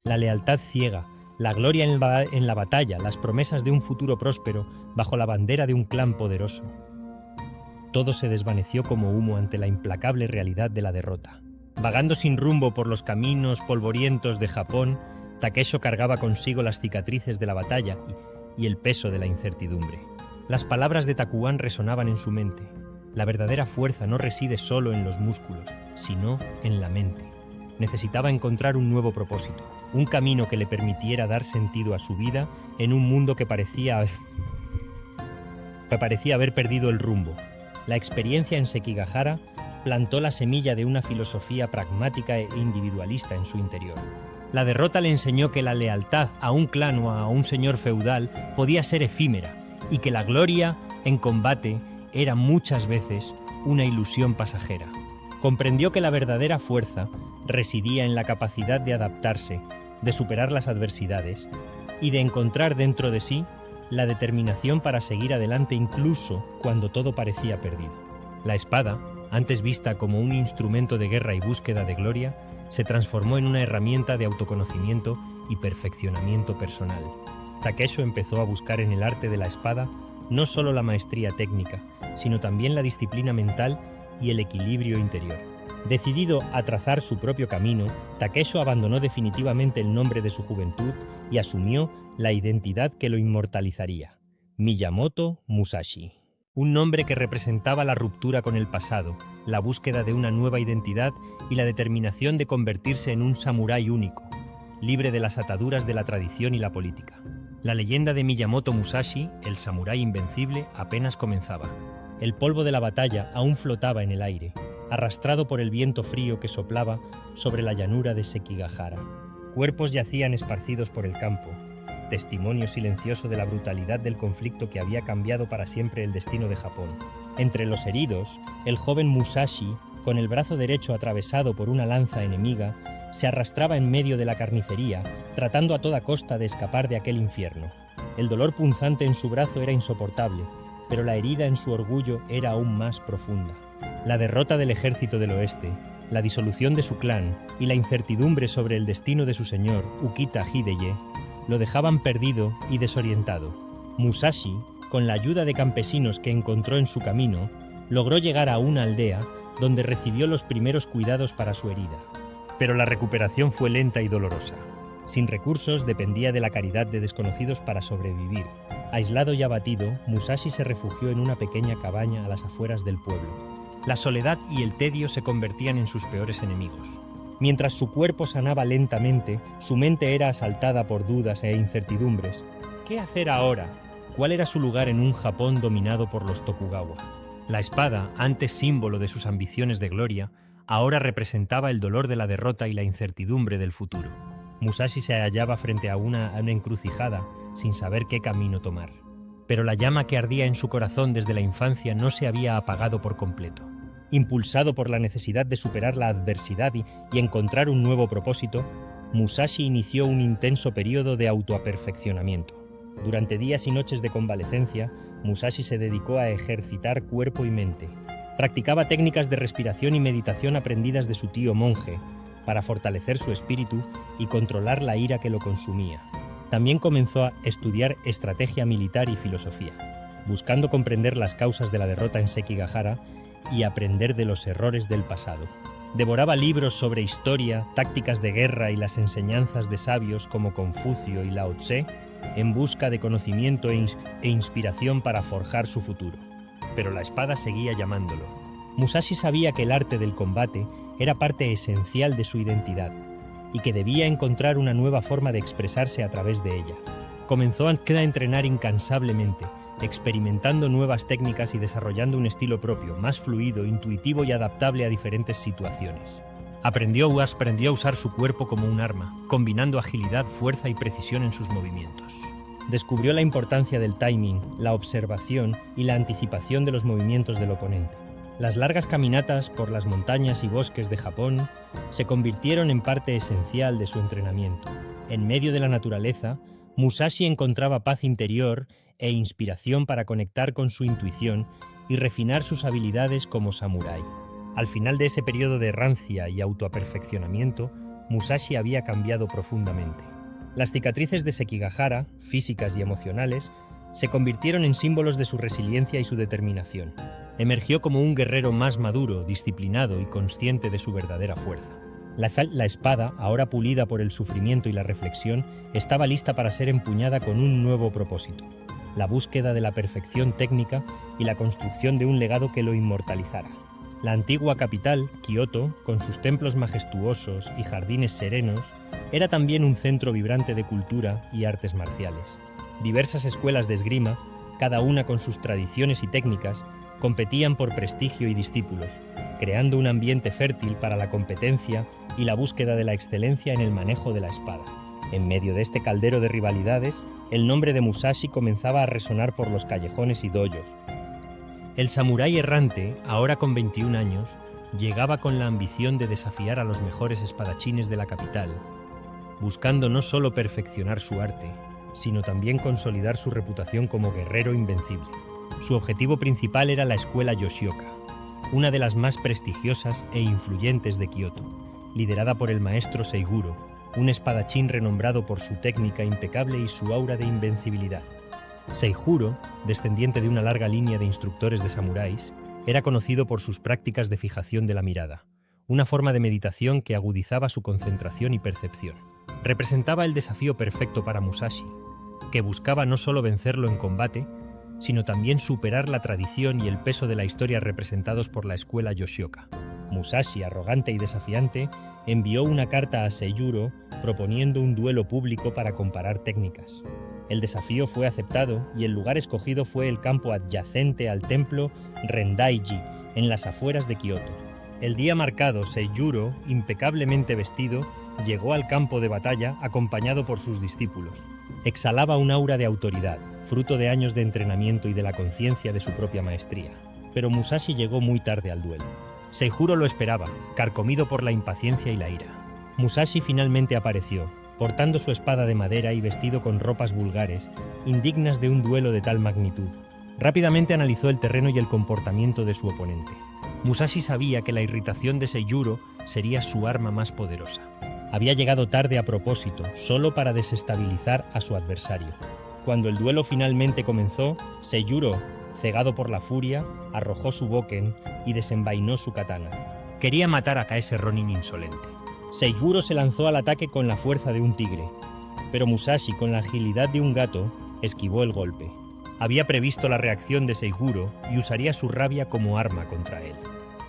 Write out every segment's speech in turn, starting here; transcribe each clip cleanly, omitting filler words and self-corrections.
La lealtad ciega, la gloria en la batalla, las promesas de un futuro próspero bajo la bandera de un clan poderoso. Todo se desvaneció como humo ante la implacable realidad de la derrota. Vagando sin rumbo por los caminos polvorientos de Japón, Takesho cargaba consigo las cicatrices de la batalla y el peso de la incertidumbre. Las palabras de Takuan resonaban en su mente. La verdadera fuerza no reside solo en los músculos, sino en la mente. Necesitaba encontrar un nuevo propósito, un camino que le permitiera dar sentido a su vida en un mundo que parecía haber perdido el rumbo. La experiencia en Sekigahara plantó la semilla de una filosofía pragmática e individualista en su interior. La derrota le enseñó que la lealtad a un clan o a un señor feudal podía ser efímera y que la gloria en combate era muchas veces una ilusión pasajera. Comprendió que la verdadera fuerza residía en la capacidad de adaptarse, de superar las adversidades y de encontrar dentro de sí la determinación para seguir adelante incluso cuando todo parecía perdido. La espada, antes vista como un instrumento de guerra y búsqueda de gloria, se transformó en una herramienta de autoconocimiento y perfeccionamiento personal. Takesho empezó a buscar en el arte de la espada no solo la maestría técnica, sino también la disciplina mental y el equilibrio interior. Decidido a trazar su propio camino, Takesho abandonó definitivamente el nombre de su juventud y asumió la identidad que lo inmortalizaría: Miyamoto Musashi. Un nombre que representaba la ruptura con el pasado, la búsqueda de una nueva identidad y la determinación de convertirse en un samurái único, libre de las ataduras de la tradición y la política. La leyenda de Miyamoto Musashi, el samurái invencible, apenas comenzaba. El polvo de la batalla aún flotaba en el aire, arrastrado por el viento frío que soplaba sobre la llanura de Sekigahara. Cuerpos yacían esparcidos por el campo, testimonio silencioso de la brutalidad del conflicto que había cambiado para siempre el destino de Japón. Entre los heridos, el joven Musashi, con el brazo derecho atravesado por una lanza enemiga, se arrastraba en medio de la carnicería, tratando a toda costa de escapar de aquel infierno. El dolor punzante en su brazo era insoportable, pero la herida en su orgullo era aún más profunda. La derrota del ejército del oeste, la disolución de su clan y la incertidumbre sobre el destino de su señor, Ukita Hideye, lo dejaban perdido y desorientado. Musashi, con la ayuda de campesinos que encontró en su camino, logró llegar a una aldea donde recibió los primeros cuidados para su herida. Pero la recuperación fue lenta y dolorosa. Sin recursos, dependía de la caridad de desconocidos para sobrevivir. Aislado y abatido, Musashi se refugió en una pequeña cabaña a las afueras del pueblo. La soledad y el tedio se convertían en sus peores enemigos. Mientras su cuerpo sanaba lentamente, su mente era asaltada por dudas e incertidumbres. ¿Qué hacer ahora? ¿Cuál era su lugar en un Japón dominado por los Tokugawa? La espada, antes símbolo de sus ambiciones de gloria, ahora representaba el dolor de la derrota y la incertidumbre del futuro. Musashi se hallaba frente a una encrucijada, sin saber qué camino tomar. Pero la llama que ardía en su corazón desde la infancia no se había apagado por completo. Impulsado por la necesidad de superar la adversidad y encontrar un nuevo propósito, Musashi inició un intenso periodo de autoaperfeccionamiento. Durante días y noches de convalecencia, Musashi se dedicó a ejercitar cuerpo y mente. Practicaba técnicas de respiración y meditación aprendidas de su tío monje para fortalecer su espíritu y controlar la ira que lo consumía. También comenzó a estudiar estrategia militar y filosofía, buscando comprender las causas de la derrota en Sekigahara y aprender de los errores del pasado. Devoraba libros sobre historia, tácticas de guerra y las enseñanzas de sabios como Confucio y Lao Tse, en busca de conocimiento e inspiración para forjar su futuro. Pero la espada seguía llamándolo. Musashi sabía que el arte del combate era parte esencial de su identidad y que debía encontrar una nueva forma de expresarse a través de ella. Comenzó a entrenar incansablemente, experimentando nuevas técnicas y desarrollando un estilo propio, más fluido, intuitivo y adaptable a diferentes situaciones. Aprendió a usar su cuerpo como un arma, combinando agilidad, fuerza y precisión en sus movimientos. Descubrió la importancia del timing, la observación y la anticipación de los movimientos del oponente. Las largas caminatas por las montañas y bosques de Japón se convirtieron en parte esencial de su entrenamiento. En medio de la naturaleza, Musashi encontraba paz interior e inspiración para conectar con su intuición y refinar sus habilidades como samurái. Al final de ese periodo de errancia y autoaperfeccionamiento, Musashi había cambiado profundamente. Las cicatrices de Sekigahara, físicas y emocionales, se convirtieron en símbolos de su resiliencia y su determinación. Emergió como un guerrero más maduro, disciplinado y consciente de su verdadera fuerza. La espada, ahora pulida por el sufrimiento y la reflexión, estaba lista para ser empuñada con un nuevo propósito: la búsqueda de la perfección técnica y la construcción de un legado que lo inmortalizara. La antigua capital, Kioto, con sus templos majestuosos y jardines serenos, era también un centro vibrante de cultura y artes marciales. Diversas escuelas de esgrima, cada una con sus tradiciones y técnicas, competían por prestigio y discípulos, creando un ambiente fértil para la competencia y la búsqueda de la excelencia en el manejo de la espada. En medio de este caldero de rivalidades, el nombre de Musashi comenzaba a resonar por los callejones y dojos. El samurái errante, ahora con 21 años, llegaba con la ambición de desafiar a los mejores espadachines de la capital, buscando no solo perfeccionar su arte, sino también consolidar su reputación como guerrero invencible. Su objetivo principal era la escuela Yoshioka, una de las más prestigiosas e influyentes de Kioto, liderada por el maestro Seiguro, un espadachín renombrado por su técnica impecable y su aura de invencibilidad. Seijuro, descendiente de una larga línea de instructores de samuráis, era conocido por sus prácticas de fijación de la mirada, una forma de meditación que agudizaba su concentración y percepción. Representaba el desafío perfecto para Musashi, que buscaba no solo vencerlo en combate, sino también superar la tradición y el peso de la historia representados por la escuela Yoshioka. Musashi, arrogante y desafiante, envió una carta a Seijuro proponiendo un duelo público para comparar técnicas. El desafío fue aceptado y el lugar escogido fue el campo adyacente al templo Rendaiji, en las afueras de Kioto. El día marcado, Seijuro, impecablemente vestido, llegó al campo de batalla acompañado por sus discípulos. Exhalaba un aura de autoridad, fruto de años de entrenamiento y de la conciencia de su propia maestría. Pero Musashi llegó muy tarde al duelo. Seijuro lo esperaba, carcomido por la impaciencia y la ira. Musashi finalmente apareció, portando su espada de madera y vestido con ropas vulgares, indignas de un duelo de tal magnitud. Rápidamente analizó el terreno y el comportamiento de su oponente. Musashi sabía que la irritación de Seijuro sería su arma más poderosa. Había llegado tarde a propósito, solo para desestabilizar a su adversario. Cuando el duelo finalmente comenzó, Seijuro, cegado por la furia, arrojó su boken y desenvainó su katana. Quería matar a ese ronin insolente. Seijuro se lanzó al ataque con la fuerza de un tigre, pero Musashi, con la agilidad de un gato, esquivó el golpe. Había previsto la reacción de Seijuro y usaría su rabia como arma contra él.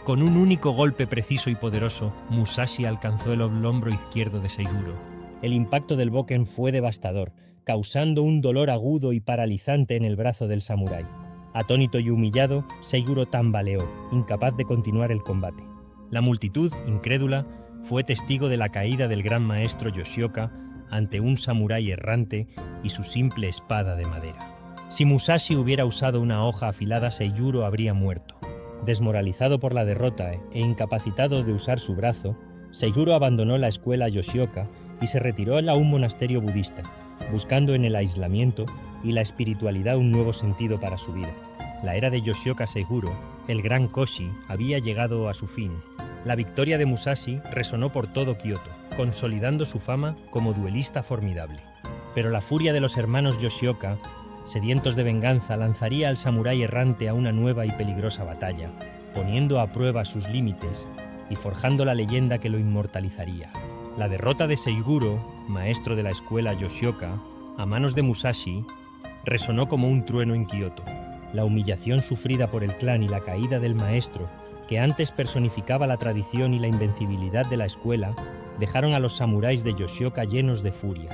Con un único golpe preciso y poderoso, Musashi alcanzó el hombro izquierdo de Seijuro. El impacto del boken fue devastador, causando un dolor agudo y paralizante en el brazo del samurái. Atónito y humillado, Seijuro tambaleó, incapaz de continuar el combate. La multitud, incrédula, fue testigo de la caída del gran maestro Yoshioka ante un samurái errante y su simple espada de madera. Si Musashi hubiera usado una hoja afilada, Seijuro habría muerto. Desmoralizado por la derrota e incapacitado de usar su brazo, Seijuro abandonó la escuela Yoshioka y se retiró a un monasterio budista, buscando en el aislamiento y la espiritualidad un nuevo sentido para su vida. La era de Yoshioka Seijuro, el gran Koshi, había llegado a su fin. La victoria de Musashi resonó por todo Kioto, consolidando su fama como duelista formidable. Pero la furia de los hermanos Yoshioka, sedientos de venganza, lanzaría al samurái errante a una nueva y peligrosa batalla, poniendo a prueba sus límites y forjando la leyenda que lo inmortalizaría. La derrota de Seijuro, maestro de la escuela Yoshioka, a manos de Musashi, resonó como un trueno en Kioto. La humillación sufrida por el clan y la caída del maestro, que antes personificaba la tradición y la invencibilidad de la escuela, dejaron a los samuráis de Yoshioka llenos de furia.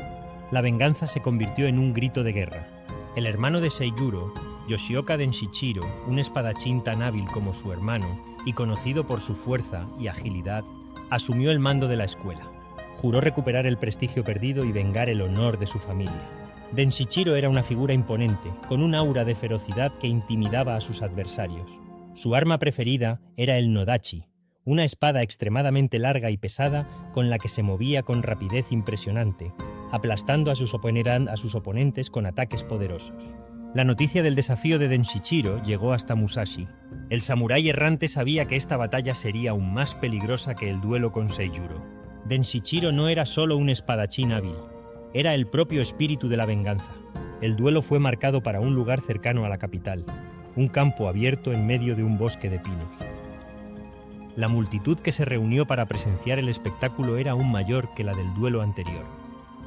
La venganza se convirtió en un grito de guerra. El hermano de Seijuro, Yoshioka Denshichiro, un espadachín tan hábil como su hermano y conocido por su fuerza y agilidad, asumió el mando de la escuela. Juró recuperar el prestigio perdido y vengar el honor de su familia. Denshichiro era una figura imponente, con un aura de ferocidad que intimidaba a sus adversarios. Su arma preferida era el nodachi, una espada extremadamente larga y pesada con la que se movía con rapidez impresionante, aplastando a sus oponentes con ataques poderosos. La noticia del desafío de Denshichiro llegó hasta Musashi. El samurái errante sabía que esta batalla sería aún más peligrosa que el duelo con Seijuro. Denshichiro no era solo un espadachín hábil, era el propio espíritu de la venganza. El duelo fue marcado para un lugar cercano a la capital, un campo abierto en medio de un bosque de pinos. La multitud que se reunió para presenciar el espectáculo era aún mayor que la del duelo anterior,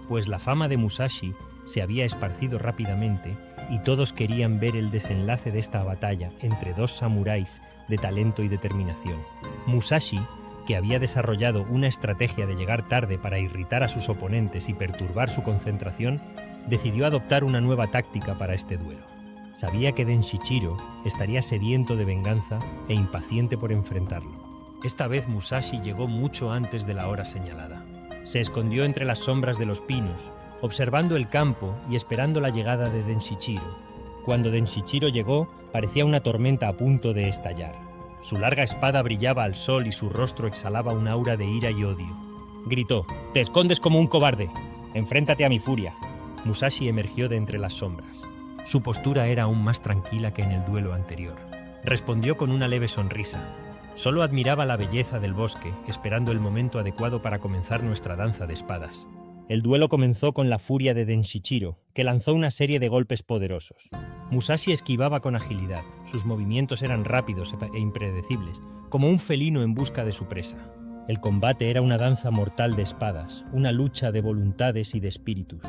pues la fama de Musashi se había esparcido rápidamente y todos querían ver el desenlace de esta batalla entre dos samuráis de talento y determinación. Musashi, que había desarrollado una estrategia de llegar tarde para irritar a sus oponentes y perturbar su concentración, decidió adoptar una nueva táctica para este duelo. Sabía que Denshichiro estaría sediento de venganza e impaciente por enfrentarlo. Esta vez Musashi llegó mucho antes de la hora señalada. Se escondió entre las sombras de los pinos, observando el campo y esperando la llegada de Denshichiro. Cuando Denshichiro llegó, parecía una tormenta a punto de estallar. Su larga espada brillaba al sol y su rostro exhalaba un aura de ira y odio. Gritó: «¡Te escondes como un cobarde! ¡Enfréntate a mi furia!». Musashi emergió de entre las sombras. Su postura era aún más tranquila que en el duelo anterior. Respondió con una leve sonrisa. Solo admiraba la belleza del bosque, esperando el momento adecuado para comenzar nuestra danza de espadas. El duelo comenzó con la furia de Denshichiro, que lanzó una serie de golpes poderosos. Musashi esquivaba con agilidad. Sus movimientos eran rápidos e impredecibles, como un felino en busca de su presa. El combate era una danza mortal de espadas, una lucha de voluntades y de espíritus.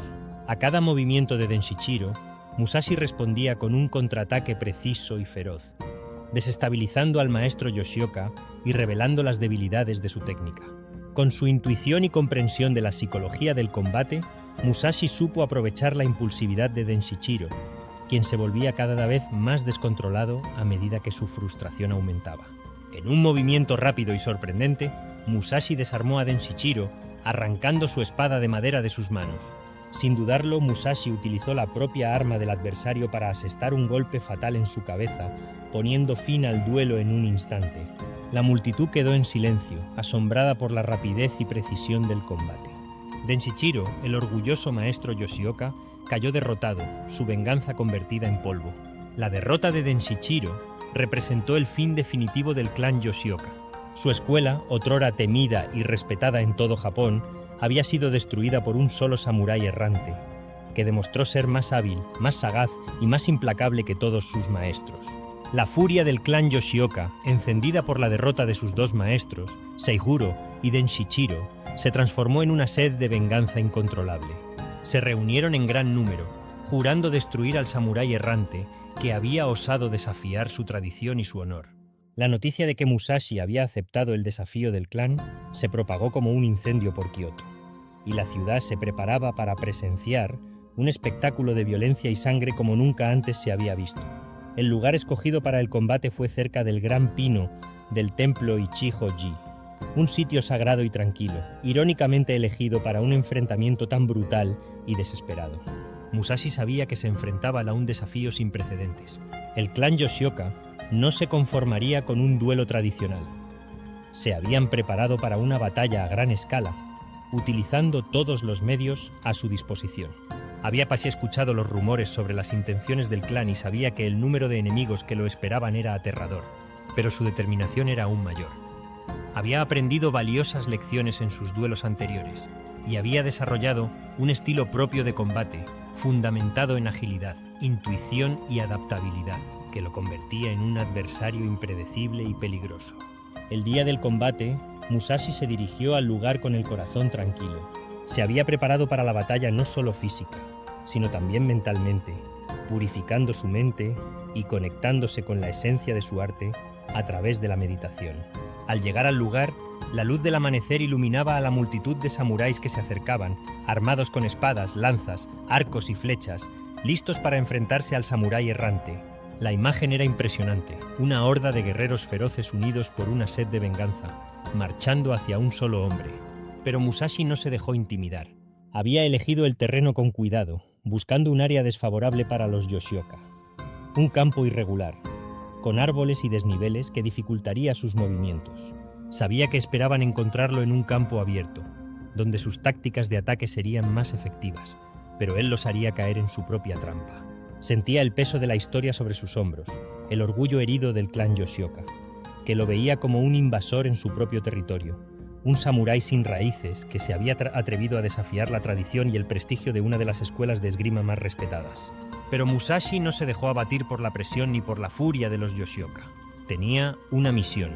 A cada movimiento de Denshichiro, Musashi respondía con un contraataque preciso y feroz, desestabilizando al maestro Yoshioka y revelando las debilidades de su técnica. Con su intuición y comprensión de la psicología del combate, Musashi supo aprovechar la impulsividad de Denshichiro, quien se volvía cada vez más descontrolado a medida que su frustración aumentaba. En un movimiento rápido y sorprendente, Musashi desarmó a Denshichiro, arrancando su espada de madera de sus manos. Sin dudarlo, Musashi utilizó la propia arma del adversario para asestar un golpe fatal en su cabeza, poniendo fin al duelo en un instante. La multitud quedó en silencio, asombrada por la rapidez y precisión del combate. Denshichiro, el orgulloso maestro Yoshioka, cayó derrotado, su venganza convertida en polvo. La derrota de Denshichiro representó el fin definitivo del clan Yoshioka. Su escuela, otrora temida y respetada en todo Japón, había sido destruida por un solo samurái errante, que demostró ser más hábil, más sagaz y más implacable que todos sus maestros. La furia del clan Yoshioka, encendida por la derrota de sus dos maestros, Seijuro y Denshichiro, se transformó en una sed de venganza incontrolable. Se reunieron en gran número, jurando destruir al samurái errante que había osado desafiar su tradición y su honor. La noticia de que Musashi había aceptado el desafío del clan se propagó como un incendio por Kioto, y la ciudad se preparaba para presenciar un espectáculo de violencia y sangre como nunca antes se había visto. El lugar escogido para el combate fue cerca del gran pino del templo Ichijo-ji, un sitio sagrado y tranquilo, irónicamente elegido para un enfrentamiento tan brutal y desesperado. Musashi sabía que se enfrentaba a un desafío sin precedentes. El clan Yoshioka no se conformaría con un duelo tradicional. Se habían preparado para una batalla a gran escala, utilizando todos los medios a su disposición. Había casi escuchado los rumores sobre las intenciones del clan y sabía que el número de enemigos que lo esperaban era aterrador, pero su determinación era aún mayor. Había aprendido valiosas lecciones en sus duelos anteriores y había desarrollado un estilo propio de combate, fundamentado en agilidad, intuición y adaptabilidad, que lo convertía en un adversario impredecible y peligroso. El día del combate, Musashi se dirigió al lugar con el corazón tranquilo. Se había preparado para la batalla no solo física, sino también mentalmente, purificando su mente y conectándose con la esencia de su arte a través de la meditación. Al llegar al lugar, la luz del amanecer iluminaba a la multitud de samuráis que se acercaban, armados con espadas, lanzas, arcos y flechas, listos para enfrentarse al samurái errante. La imagen era impresionante, una horda de guerreros feroces unidos por una sed de venganza, marchando hacia un solo hombre. Pero Musashi no se dejó intimidar. Había elegido el terreno con cuidado, buscando un área desfavorable para los Yoshioka. Un campo irregular, con árboles y desniveles que dificultaría sus movimientos. Sabía que esperaban encontrarlo en un campo abierto, donde sus tácticas de ataque serían más efectivas, pero él los haría caer en su propia trampa. Sentía el peso de la historia sobre sus hombros, el orgullo herido del clan Yoshioka, que lo veía como un invasor en su propio territorio, un samurái sin raíces que se había atrevido a desafiar la tradición y el prestigio de una de las escuelas de esgrima más respetadas. Pero Musashi no se dejó abatir por la presión ni por la furia de los Yoshioka. Tenía una misión: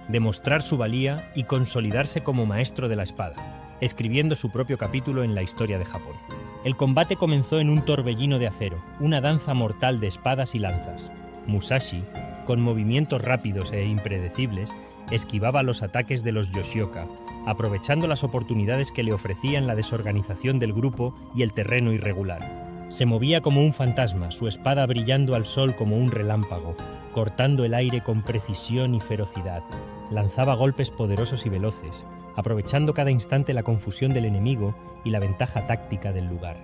demostrar su valía y consolidarse como maestro de la espada, escribiendo su propio capítulo en la historia de Japón. El combate comenzó en un torbellino de acero, una danza mortal de espadas y lanzas. Musashi, con movimientos rápidos e impredecibles, esquivaba los ataques de los Yoshioka, aprovechando las oportunidades que le ofrecían la desorganización del grupo y el terreno irregular. Se movía como un fantasma, su espada brillando al sol como un relámpago, cortando el aire con precisión y ferocidad. Lanzaba golpes poderosos y veloces, aprovechando cada instante la confusión del enemigo y la ventaja táctica del lugar.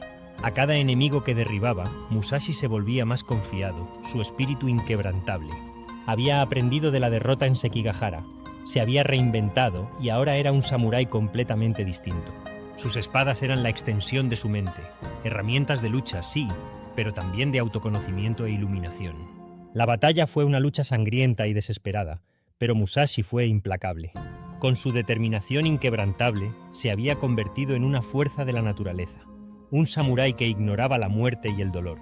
A cada enemigo que derribaba, Musashi se volvía más confiado, su espíritu inquebrantable. Había aprendido de la derrota en Sekigahara, se había reinventado y ahora era un samurái completamente distinto. Sus espadas eran la extensión de su mente, herramientas de lucha, sí, pero también de autoconocimiento e iluminación. La batalla fue una lucha sangrienta y desesperada, pero Musashi fue implacable. Con su determinación inquebrantable, se había convertido en una fuerza de la naturaleza, un samurái que ignoraba la muerte y el dolor,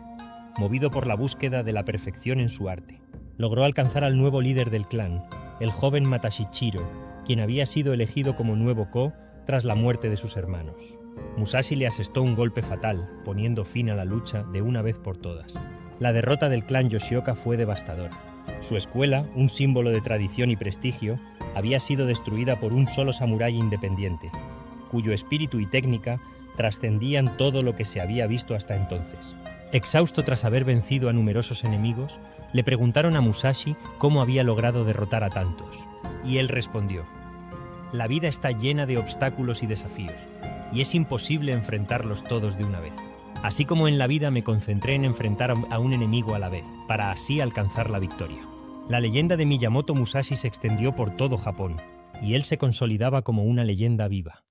movido por la búsqueda de la perfección en su arte. Logró alcanzar al nuevo líder del clan, el joven Matashichiro, quien había sido elegido como nuevo Ko tras la muerte de sus hermanos. Musashi le asestó un golpe fatal, poniendo fin a la lucha de una vez por todas. La derrota del clan Yoshioka fue devastadora. Su escuela, un símbolo de tradición y prestigio, había sido destruida por un solo samurái independiente, cuyo espíritu y técnica trascendían todo lo que se había visto hasta entonces. Exhausto tras haber vencido a numerosos enemigos, le preguntaron a Musashi cómo había logrado derrotar a tantos, y él respondió: «La vida está llena de obstáculos y desafíos, y es imposible enfrentarlos todos de una vez. Así como en la vida me concentré en enfrentar a un enemigo a la vez, para así alcanzar la victoria». La leyenda de Miyamoto Musashi se extendió por todo Japón, y él se consolidaba como una leyenda viva.